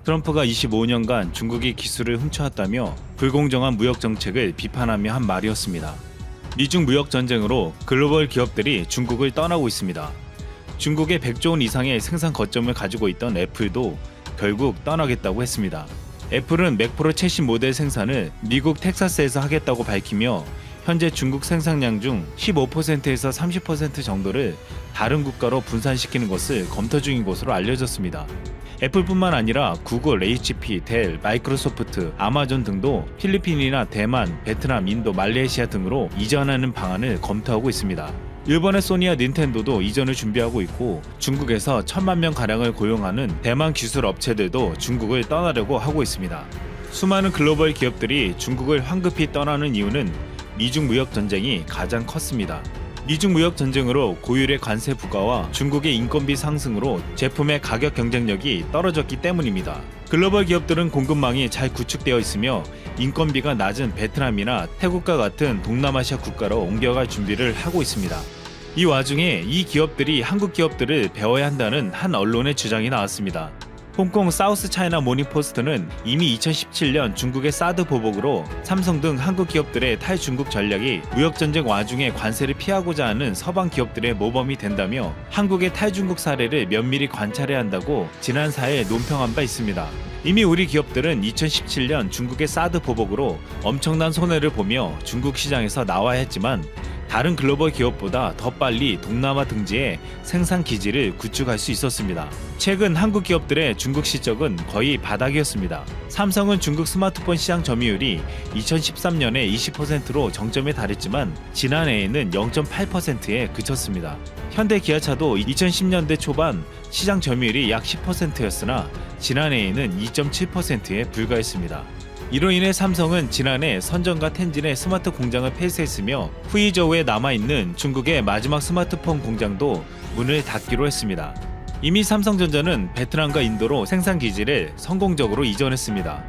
트럼프가 25년간 중국이 기술을 훔쳐왔다며 불공정한 무역 정책을 비판하며 한 말이었습니다. 미중 무역 전쟁으로 글로벌 기업들이 중국을 떠나고 있습니다. 중국의 100조 원 이상의 생산 거점을 가지고 있던 애플도 결국 떠나겠다고 했습니다. 애플은 맥프로 최신 모델 생산을 미국 텍사스에서 하겠다고 밝히며 현재 중국 생산량 중 15%에서 30% 정도를 다른 국가로 분산시키는 것을 검토 중인 것으로 알려졌습니다. 애플뿐만 아니라 구글, HP, 델, 마이크로소프트, 아마존 등도 필리핀이나 대만, 베트남, 인도, 말레이시아 등으로 이전하는 방안을 검토하고 있습니다. 일본의 소니와 닌텐도도 이전을 준비하고 있고 중국에서 1000만 명 가량을 고용하는 대만 기술 업체들도 중국을 떠나려고 하고 있습니다. 수많은 글로벌 기업들이 중국을 황급히 떠나는 이유는 미중 무역 전쟁이 가장 컸습니다. 미중 무역 전쟁으로 고율의 관세 부과와 중국의 인건비 상승으로 제품의 가격 경쟁력이 떨어졌기 때문입니다. 글로벌 기업들은 공급망이 잘 구축되어 있으며 인건비가 낮은 베트남이나 태국과 같은 동남아시아 국가로 옮겨갈 준비를 하고 있습니다. 이 와중에 이 기업들이 한국 기업들을 배워야 한다는 한 언론의 주장이 나왔습니다. 홍콩 사우스 차이나 모닝포스트는 이미 2017년 중국의 사드 보복으로 삼성 등 한국 기업들의 탈중국 전략이 무역전쟁 와중에 관세를 피하고자 하는 서방 기업들의 모범이 된다며 한국의 탈중국 사례를 면밀히 관찰해야 한다고 지난 4일 논평한 바 있습니다. 이미 우리 기업들은 2017년 중국의 사드 보복으로 엄청난 손해를 보며 중국 시장에서 나와야 했지만 다른 글로벌 기업보다 더 빨리 동남아 등지에 생산 기지를 구축할 수 있었습니다. 최근 한국 기업들의 중국 실적은 거의 바닥이었습니다. 삼성은 중국 스마트폰 시장 점유율이 2013년에 20%로 정점에 달했지만 지난해에는 0.8%에 그쳤습니다. 현대 기아차도 2010년대 초반 시장 점유율이 약 10%였으나 지난해에는 2.7%에 불과했습니다. 이로 인해 삼성은 지난해 선전과 텐진의 스마트 공장을 폐쇄했으며 후이저우에 남아있는 중국의 마지막 스마트폰 공장도 문을 닫기로 했습니다. 이미 삼성전자는 베트남과 인도로 생산 기지를 성공적으로 이전했습니다.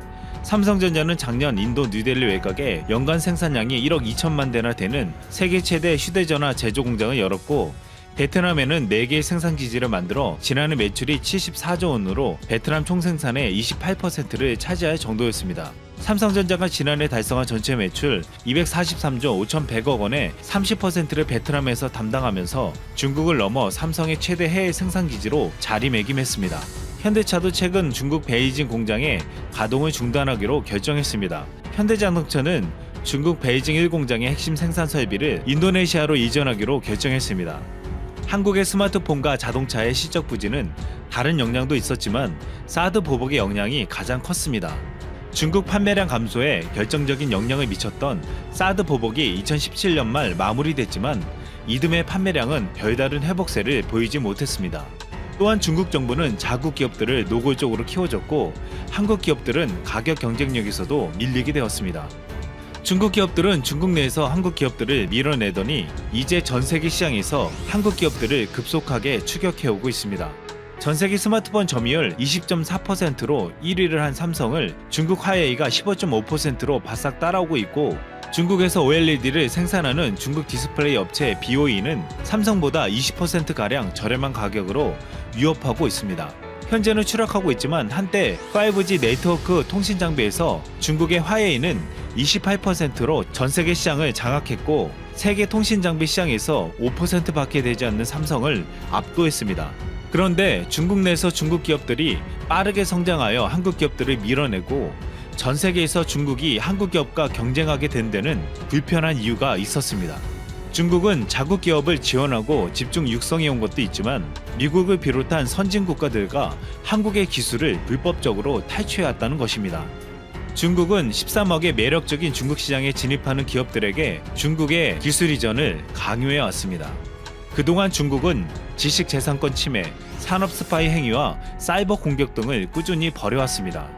삼성전자는 작년 인도 뉴델리 외곽에 연간 생산량이 1억 2천만 대나 되는 세계 최대 휴대전화 제조 공장을 열었고 베트남에는 4개의 생산기지를 만들어 지난해 매출이 74조 원으로 베트남 총생산의 28%를 차지할 정도였습니다. 삼성전자가 지난해 달성한 전체 매출 243조 5,100억 원의 30%를 베트남에서 담당하면서 중국을 넘어 삼성의 최대 해외 생산기지로 자리매김했습니다. 현대차도 최근 중국 베이징 공장의 가동을 중단하기로 결정했습니다. 현대자동차는 중국 베이징 1공장의 핵심 생산 설비를 인도네시아로 이전하기로 결정했습니다. 한국의 스마트폰과 자동차의 실적 부진은 다른 영향도 있었지만 사드 보복의 영향이 가장 컸습니다. 중국 판매량 감소에 결정적인 영향을 미쳤던 사드 보복이 2017년 말 마무리됐지만 이듬해 판매량은 별다른 회복세를 보이지 못했습니다. 또한 중국 정부는 자국 기업들을 노골적으로 키워줬고 한국 기업들은 가격 경쟁력에서도 밀리게 되었습니다. 중국 기업들은 중국 내에서 한국 기업들을 밀어내더니 이제 전 세계 시장에서 한국 기업들을 급속하게 추격해오고 있습니다. 전 세계 스마트폰 점유율 20.4%로 1위를 한 삼성을 중국 화웨이가 15.5%로 바싹 따라오고 있고 중국에서 OLED를 생산하는 중국 디스플레이 업체 BOE는 삼성보다 20%가량 저렴한 가격으로 위협하고 있습니다. 현재는 추락하고 있지만 한때 5G 네트워크 통신 장비에서 중국의 화웨이는 28%로 전 세계 시장을 장악했고 세계 통신 장비 시장에서 5%밖에 되지 않는 삼성을 압도했습니다. 그런데 중국 내에서 중국 기업들이 빠르게 성장하여 한국 기업들을 밀어내고 전 세계에서 중국이 한국 기업과 경쟁하게 된 데는 불편한 이유가 있었습니다. 중국은 자국 기업을 지원하고 집중 육성해 온 것도 있지만 미국을 비롯한 선진 국가들과 한국의 기술을 불법적으로 탈취해 왔다는 것입니다. 중국은 13억의 매력적인 중국 시장에 진입하는 기업들에게 중국의 기술 이전을 강요해 왔습니다. 그동안 중국은 지식재산권 침해, 산업 스파이 행위와 사이버 공격 등을 꾸준히 벌여왔습니다.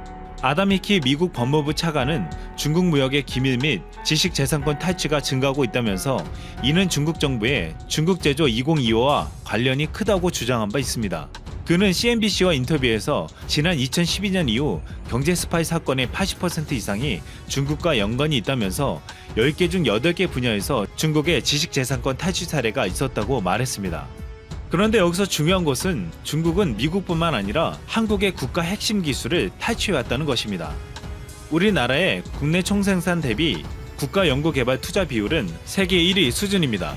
아담 히키 미국 법무부 차관은 중국 무역의 기밀 및 지식재산권 탈취가 증가하고 있다면서 이는 중국 정부의 중국 제조 2025와 관련이 크다고 주장한 바 있습니다. 그는 CNBC와 인터뷰에서 지난 2012년 이후 경제 스파이 사건의 80% 이상이 중국과 연관이 있다면서 10개 중 8개 분야에서 중국의 지식재산권 탈취 사례가 있었다고 말했습니다. 그런데 여기서 중요한 것은 중국은 미국뿐만 아니라 한국의 국가 핵심 기술을 탈취해왔다는 것입니다. 우리나라의 국내 총생산 대비 국가 연구개발 투자 비율은 세계 1위 수준입니다.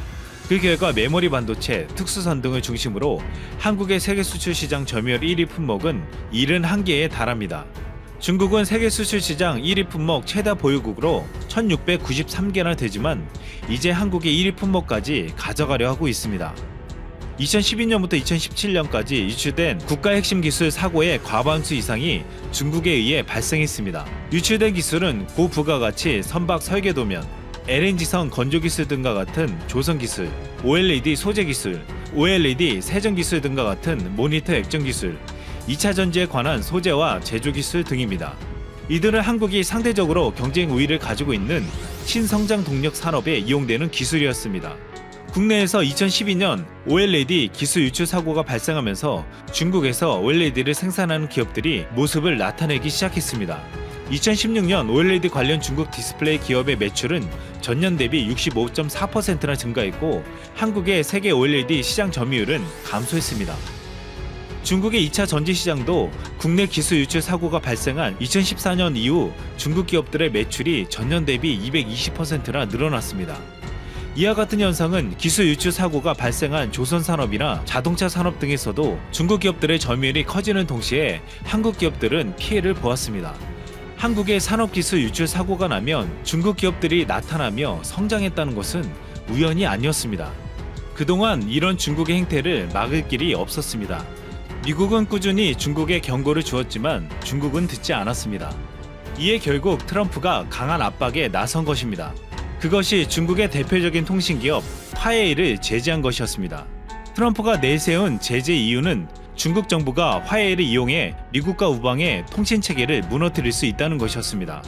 그 결과 메모리 반도체, 특수선 등을 중심으로 한국의 세계 수출 시장 점유율 1위 품목은 71개에 달합니다. 중국은 세계 수출 시장 1위 품목 최다 보유국으로 1693개나 되지만 이제 한국의 1위 품목까지 가져가려 하고 있습니다. 2012년부터 2017년까지 유출된 국가 핵심 기술 사고의 과반수 이상이 중국에 의해 발생했습니다. 유출된 기술은 고부가가치 선박 설계도면, LNG선 건조기술 등과 같은 조선기술, OLED 소재기술, OLED 세정기술 등과 같은 모니터 액정기술, 2차 전지에 관한 소재와 제조기술 등입니다. 이들은 한국이 상대적으로 경쟁 우위를 가지고 있는 신성장 동력 산업에 이용되는 기술이었습니다. 국내에서 2012년 OLED 기술 유출 사고가 발생하면서 중국에서 OLED를 생산하는 기업들이 모습을 나타내기 시작했습니다. 2016년 OLED 관련 중국 디스플레이 기업의 매출은 전년 대비 65.4%나 증가했고 한국의 세계 OLED 시장 점유율은 감소했습니다. 중국의 2차 전지 시장도 국내 기술 유출 사고가 발생한 2014년 이후 중국 기업들의 매출이 전년 대비 220%나 늘어났습니다. 이와 같은 현상은 기술 유출 사고가 발생한 조선산업이나 자동차 산업 등에서도 중국 기업들의 점유율이 커지는 동시에 한국 기업들은 피해를 보았습니다. 한국의 산업기술 유출 사고가 나면 중국 기업들이 나타나며 성장했다는 것은 우연이 아니었습니다. 그동안 이런 중국의 행태를 막을 길이 없었습니다. 미국은 꾸준히 중국에 경고를 주었지만 중국은 듣지 않았습니다. 이에 결국 트럼프가 강한 압박에 나선 것입니다. 그것이 중국의 대표적인 통신기업 화웨이를 제재한 것이었습니다. 트럼프가 내세운 제재 이유는 중국 정부가 화웨이를 이용해 미국과 우방의 통신체계를 무너뜨릴 수 있다는 것이었습니다.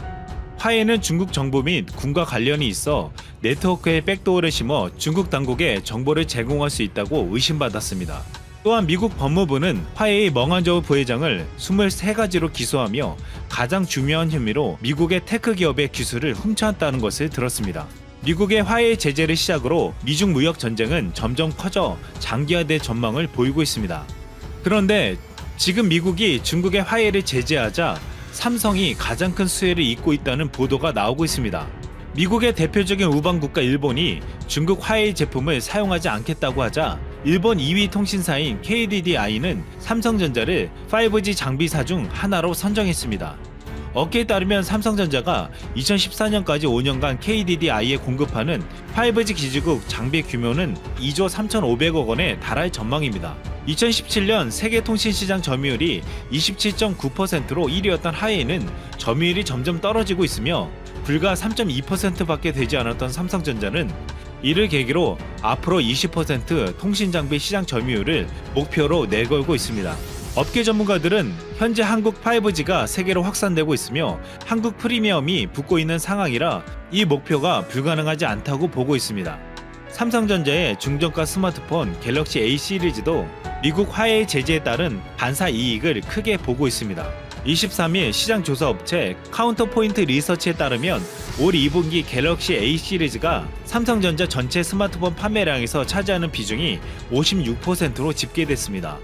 화웨이는 중국 정부 및 군과 관련이 있어 네트워크에 백도어를 심어 중국 당국에 정보를 제공할 수 있다고 의심받았습니다. 또한 미국 법무부는 화웨이 멍한저우 부회장을 23가지로 기소하며 가장 중요한 혐의로 미국의 테크 기업의 기술을 훔쳐왔다는 것을 들었습니다. 미국의 화웨이 제재를 시작으로 미중 무역 전쟁은 점점 커져 장기화될 전망을 보이고 있습니다. 그런데 지금 미국이 중국의 화웨이를 제재하자 삼성이 가장 큰 수혜를 입고 있다는 보도가 나오고 있습니다. 미국의 대표적인 우방국가 일본이 중국 화웨이 제품을 사용하지 않겠다고 하자 일본 2위 통신사인 KDDI는 삼성전자를 5G 장비사 중 하나로 선정했습니다. 업계에 따르면 삼성전자가 2014년까지 5년간 KDDI에 공급하는 5G 기지국 장비 규모는 2조 3,500억 원에 달할 전망입니다. 2017년 세계 통신시장 점유율이 27.9%로 1위였던 화웨이는 점유율이 점점 떨어지고 있으며 불과 3.2%밖에 되지 않았던 삼성전자는 이를 계기로 앞으로 20% 통신장비 시장 점유율을 목표로 내걸고 있습니다. 업계 전문가들은 현재 한국 5G가 세계로 확산되고 있으며 한국 프리미엄이 붙고 있는 상황이라 이 목표가 불가능하지 않다고 보고 있습니다. 삼성전자의 중저가 스마트폰 갤럭시 A 시리즈도 미국 화웨이 제재에 따른 반사 이익을 크게 보고 있습니다. 23일 시장조사업체 카운터포인트 리서치에 따르면 올 2분기 갤럭시 A 시리즈가 삼성전자 전체 스마트폰 판매량에서 차지하는 비중이 56%로 집계됐습니다.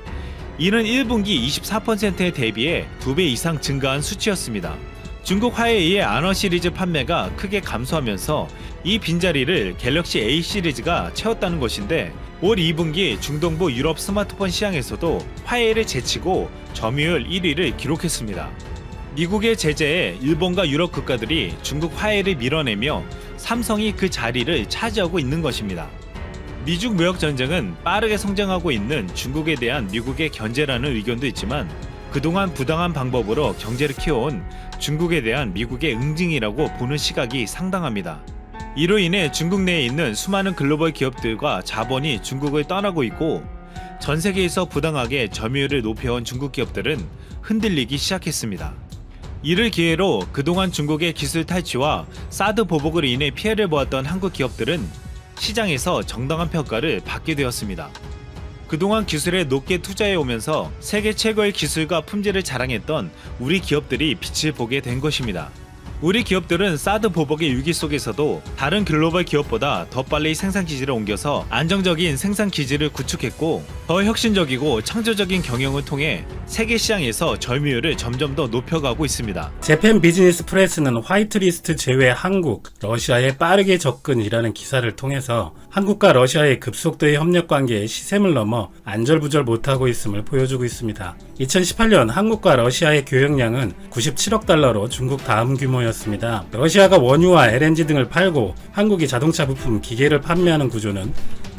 이는 1분기 24%에 대비해 2배 이상 증가한 수치였습니다. 중국 화웨이의 아너 시리즈 판매가 크게 감소하면서 이 빈자리를 갤럭시 A 시리즈가 채웠다는 것인데 올 2분기 중동부 유럽 스마트폰 시장에서도 화웨이를 제치고 점유율 1위를 기록했습니다. 미국의 제재에 일본과 유럽 국가들이 중국 화웨이를 밀어내며 삼성이 그 자리를 차지하고 있는 것입니다. 미중 무역 전쟁은 빠르게 성장하고 있는 중국에 대한 미국의 견제라는 의견도 있지만 그동안 부당한 방법으로 경제를 키워온 중국에 대한 미국의 응징이라고 보는 시각이 상당합니다. 이로 인해 중국 내에 있는 수많은 글로벌 기업들과 자본이 중국을 떠나고 있고 전 세계에서 부당하게 점유율을 높여온 중국 기업들은 흔들리기 시작했습니다. 이를 기회로 그동안 중국의 기술 탈취와 사드 보복으로 인해 피해를 보았던 한국 기업들은 시장에서 정당한 평가를 받게 되었습니다. 그동안 기술에 높게 투자해 오면서 세계 최고의 기술과 품질을 자랑했던 우리 기업들이 빛을 보게 된 것입니다. 우리 기업들은 사드 보복의 위기 속에서도 다른 글로벌 기업보다 더 빨리 생산 기지를 옮겨서 안정적인 생산 기지를 구축했고 더 혁신적이고 창조적인 경영을 통해 세계 시장에서 점유율을 점점 더 높여가고 있습니다. 재팬 비즈니스 프레스는 화이트리스트 제외 한국, 러시아에 빠르게 접근이라는 기사를 통해서 한국과 러시아의 급속도의 협력 관계에 시샘을 넘어 안절부절 못하고 있음을 보여주고 있습니다. 2018년 한국과 러시아의 교역량은 97억 달러로 중국 다음 규모였습니다. 러시아가 원유와 LNG 등을 팔고 한국이 자동차 부품, 기계를 판매하는 구조는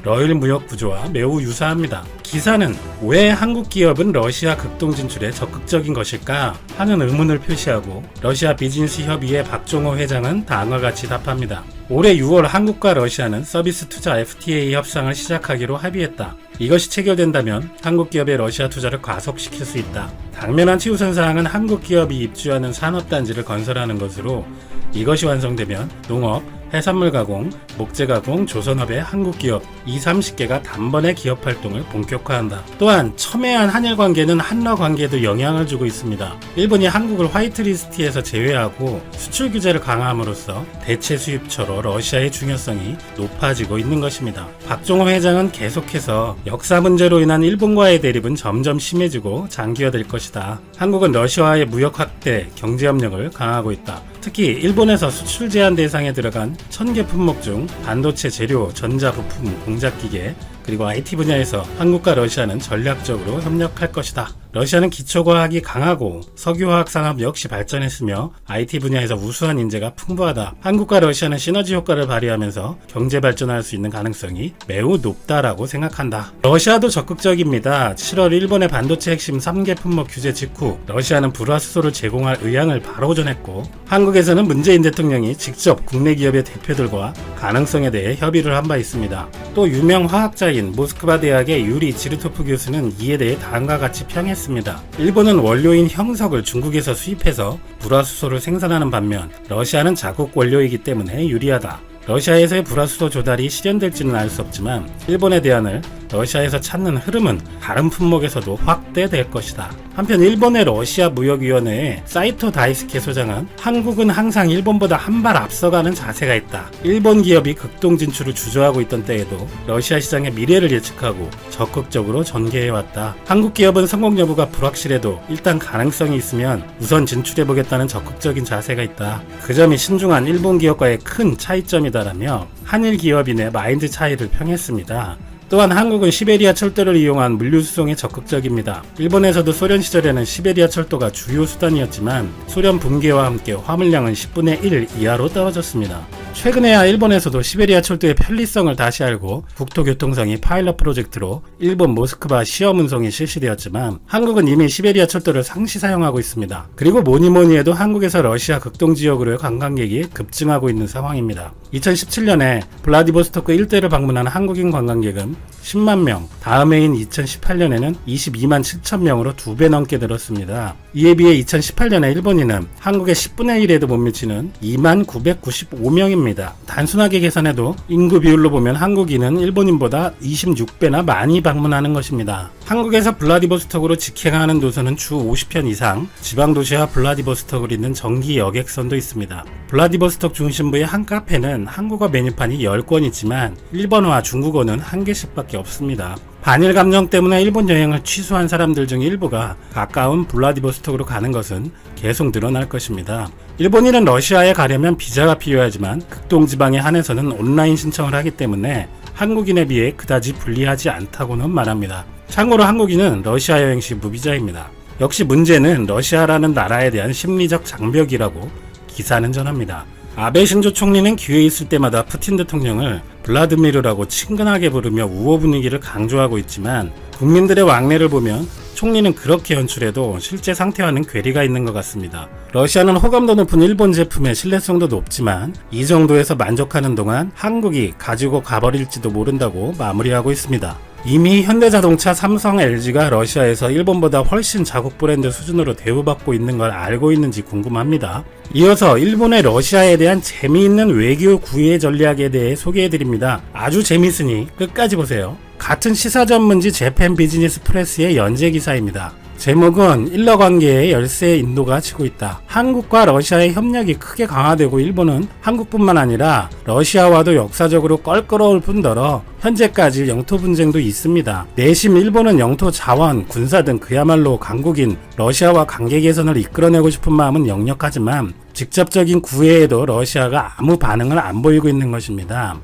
러일 무역 구조와 매우 유사합니다. 기사는 왜 한국 기업은 러시아 극동 진출에 적극적인 것일까 하는 의문을 표시하고 러시아 비즈니스 협의회 박종호 회장은 다음과 같이 답합니다. 올해 6월 한국과 러시아는 서비스 투자 FTA 협상을 시작하기로 합의했다. 이것이 체결된다면 한국 기업의 러시아 투자를 가속시킬 수 있다. 당면한 최우선 사항은 한국 기업이 입주하는 산업단지를 건설하는 것으로 이것이 완성되면 농업, 해산물 가공, 목재 가공, 조선업의 한국 기업 20-30개가 단번에 기업 활동을 본격화한다. 또한 첨예한 한일 관계는 한러 관계에도 영향을 주고 있습니다. 일본이 한국을 화이트리스트에서 제외하고 수출 규제를 강화함으로써 대체 수입처로 러시아의 중요성이 높아지고 있는 것입니다. 박종호 회장은 계속해서 역사 문제로 인한 일본과의 대립은 점점 심해지고 장기화될 것이다. 한국은 러시아와의 무역 확대, 경제 협력을 강화하고 있다. 특히 일본에서 수출 제한 대상에 들어간 1000개 품목 중 반도체 재료, 전자부품, 공작기계, 그리고 IT 분야에서 한국과 러시아는 전략적으로 협력할 것이다. 러시아는 기초과학이 강하고 석유화학 산업 역시 발전했으며 IT 분야에서 우수한 인재가 풍부하다. 한국과 러시아는 시너지 효과를 발휘하면서 경제 발전할 수 있는 가능성이 매우 높다라고 생각한다. 러시아도 적극적입니다. 7월 일본의 반도체 핵심 3개 품목 규제 직후 러시아는 불화수소를 제공할 의향을 바로 전했고 한국에서는 문재인 대통령이 직접 국내 기업의 대표들과 가능성에 대해 협의를 한 바 있습니다. 또 유명 화학자인 모스크바 대학의 유리 지르토프 교수는 이에 대해 다음과 같이 평했습니다. 일본은 원료인 형석을 중국에서 수입해서 불화수소를 생산하는 반면 러시아는 자국 원료이기 때문에 유리하다. 러시아에서의 불화수소 조달이 실현될지는 알 수 없지만 일본의 대안을 러시아에서 찾는 흐름은 다른 품목에서도 확대될 것이다. 한편 일본의 러시아 무역위원회의 사이토 다이스케 소장은 한국은 항상 일본보다 한 발 앞서가는 자세가 있다. 일본 기업이 극동 진출을 주저하고 있던 때에도 러시아 시장의 미래를 예측하고 적극적으로 전개해왔다. 한국 기업은 성공 여부가 불확실해도 일단 가능성이 있으면 우선 진출해보겠다는 적극적인 자세가 있다. 그 점이 신중한 일본 기업과의 큰 차이점이다라며 한일 기업인의 마인드 차이를 평했습니다. 또한 한국은 시베리아 철도를 이용한 물류 수송에 적극적입니다. 일본에서도 소련 시절에는 시베리아 철도가 주요 수단이었지만 소련 붕괴와 함께 화물량은 10분의 1 이하로 떨어졌습니다. 최근에야 일본에서도 시베리아 철도의 편리성을 다시 알고 국토교통성이 파일럿 프로젝트로 일본 모스크바 시험 운송이 실시되었지만 한국은 이미 시베리아 철도를 상시 사용하고 있습니다. 그리고 뭐니뭐니 해도 한국에서 러시아 극동지역으로의 관광객이 급증하고 있는 상황입니다. 2017년에 블라디보스토크 일대를 방문한 한국인 관광객은 10만 명, 다음 해인 2018년에는 22만 7천 명으로 2배 넘게 늘었습니다. 이에 비해 2018년에 일본인은 한국의 10분의 1에도 못 미치는 2만 995명입니다. 단순하게 계산해도 인구 비율로 보면 한국인은 일본인보다 26배나 많이 방문하는 것입니다. 한국에서 블라디보스톡으로 직행하는 노선은 주 50편 이상, 지방도시와 블라디보스톡을 잇는 정기 여객선도 있습니다. 블라디보스톡 중심부의 한 카페는 한국어 메뉴판이 10권 있지만 일본어와 중국어는 1개씩밖에 없습니다. 반일 감정 때문에 일본 여행을 취소한 사람들 중 일부가 가까운 블라디보스톡으로 가는 것은 계속 늘어날 것입니다. 일본인은 러시아에 가려면 비자가 필요하지만 극동지방에 한해서는 온라인 신청을 하기 때문에 한국인에 비해 그다지 불리하지 않다고는 말합니다. 참고로 한국인은 러시아 여행 시 무비자입니다. 역시 문제는 러시아라는 나라에 대한 심리적 장벽이라고 기사는 전합니다. 아베 신조 총리는 기회 있을 때마다 푸틴 대통령을 블라드미르라고 친근하게 부르며 우호 분위기를 강조하고 있지만 국민들의 왕래를 보면 총리는 그렇게 연출해도 실제 상태와는 괴리가 있는 것 같습니다. 러시아는 호감도 높은 일본 제품의 신뢰성도 높지만 이 정도에서 만족하는 동안 한국이 가지고 가버릴지도 모른다고 마무리하고 있습니다. 이미 현대자동차, 삼성, LG가 러시아에서 일본보다 훨씬 자국 브랜드 수준으로 대우받고 있는 걸 알고 있는지 궁금합니다. 이어서 일본의 러시아에 대한 재미있는 외교 구애 전략에 대해 소개해드립니다. 아주 재밌으니 끝까지 보세요. 같은 시사 전문지 재팬 비즈니스 프레스의 연재 기사입니다. 제목은 일러 관계의 열쇠 인도가 치고 있다. 한국과 러시아의 협력이 크게 강화되고 일본은 한국뿐만 아니라 러시아와도 역사적으로 껄끄러울 뿐더러 현재까지 영토 분쟁도 있습니다. 내심 일본은 영토 자원, 군사 등 그야말로 강국인 러시아와 관계 개선을 이끌어내고 싶은 마음은 역력하지만 직접적인 구애에도 러시아가 아무 반응을 안 보이고 있는 것입니다.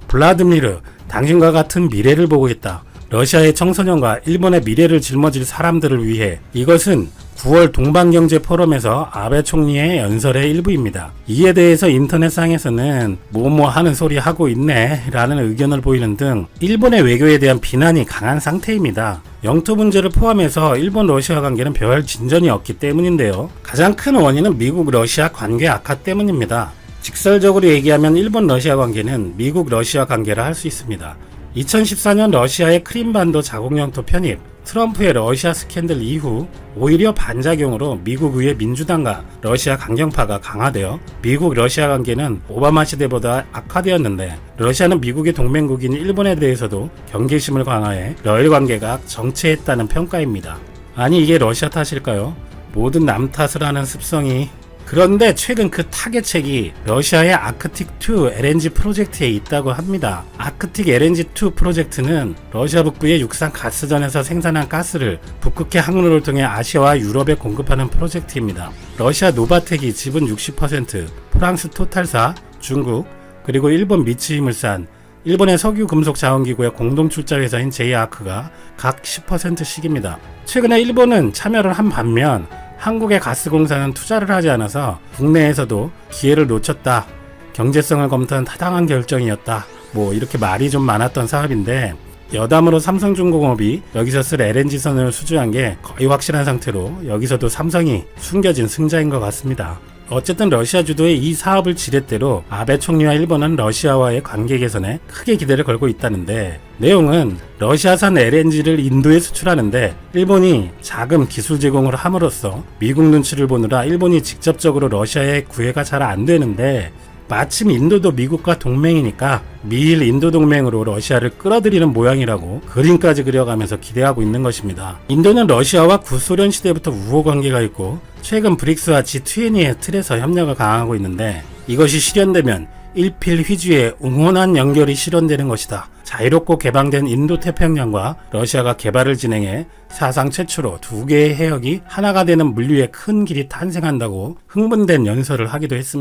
블라드미르, 당신과 같은 미래를 보고 있다. 러시아의 청소년과 일본의 미래를 짊어질 사람들을 위해. 이것은 9월 동방경제 포럼에서 아베 총리의 연설의 일부입니다. 이에 대해서 인터넷상에서는 뭐뭐 하는 소리 하고 있네 라는 의견을 보이는 등 일본의 외교에 대한 비난이 강한 상태입니다. 영토 문제를 포함해서 일본 러시아 관계는 별 진전이 없기 때문인데요. 가장 큰 원인은 미국 러시아 관계 악화 때문입니다. 직설적으로 얘기하면 일본 러시아 관계는 미국 러시아 관계라 할 수 있습니다. 2014년 러시아의 크림반도 자국영토 편입, 트럼프의 러시아 스캔들 이후 오히려 반작용으로 미국 의회 민주당과 러시아 강경파가 강화되어 미국 러시아 관계는 오바마 시대보다 악화되었는데, 러시아는 미국의 동맹국인 일본에 대해서도 경계심을 강화해 러일 관계가 정체했다는 평가입니다. 아니 이게 러시아 탓일까요? 모든 남 탓을 하는 습성이. 그런데 최근 그 타겟책이 러시아의 아크틱2 LNG 프로젝트에 있다고 합니다. 아크틱 LNG2 프로젝트는 러시아 북부의 육상 가스전에서 생산한 가스를 북극해 항로를 통해 아시아와 유럽에 공급하는 프로젝트입니다. 러시아 노바텍이 지분 60%, 프랑스 토탈사, 중국, 그리고 일본 미츠히물산, 일본의 석유금속자원기구의 공동출자회사인 제이아크가 각 10%씩입니다. 최근에 일본은 참여를 한 반면 한국의 가스공사는 투자를 하지 않아서 국내에서도 기회를 놓쳤다. 경제성을 검토한 타당한 결정이었다. 이렇게 말이 좀 많았던 사업인데, 여담으로 삼성중공업이 여기서 쓸 LNG선을 수주한 게 거의 확실한 상태로 여기서도 삼성이 숨겨진 승자인 것 같습니다. 어쨌든 러시아 주도의 이 사업을 지렛대로 아베 총리와 일본은 러시아와의 관계 개선에 크게 기대를 걸고 있다는데, 내용은 러시아산 LNG를 인도에 수출하는데 일본이 자금 기술 제공을 함으로써 미국 눈치를 보느라 일본이 직접적으로 러시아의 구애가 잘 안 되는데, 마침 인도도 미국과 동맹이니까 미일 인도 동맹으로 러시아를 끌어들이는 모양이라고 그림까지 그려가면서 기대하고 있는 것입니다. 인도는 러시아와 구소련 시대부터 우호 관계가 있고 최근 브릭스와 G20의 틀에서 협력을 강화하고 있는데, 이것이 실현되면 일필휘주의 응원한 연결이 실현되는 것이다. 자유롭고 개방된 인도태평양과 러시아가 개발을 진행해 사상 최초로 두 개의 해역이 하나가 되는 물류의 큰 길이 탄생한다고 흥분된 연설을 하기도 했습니다.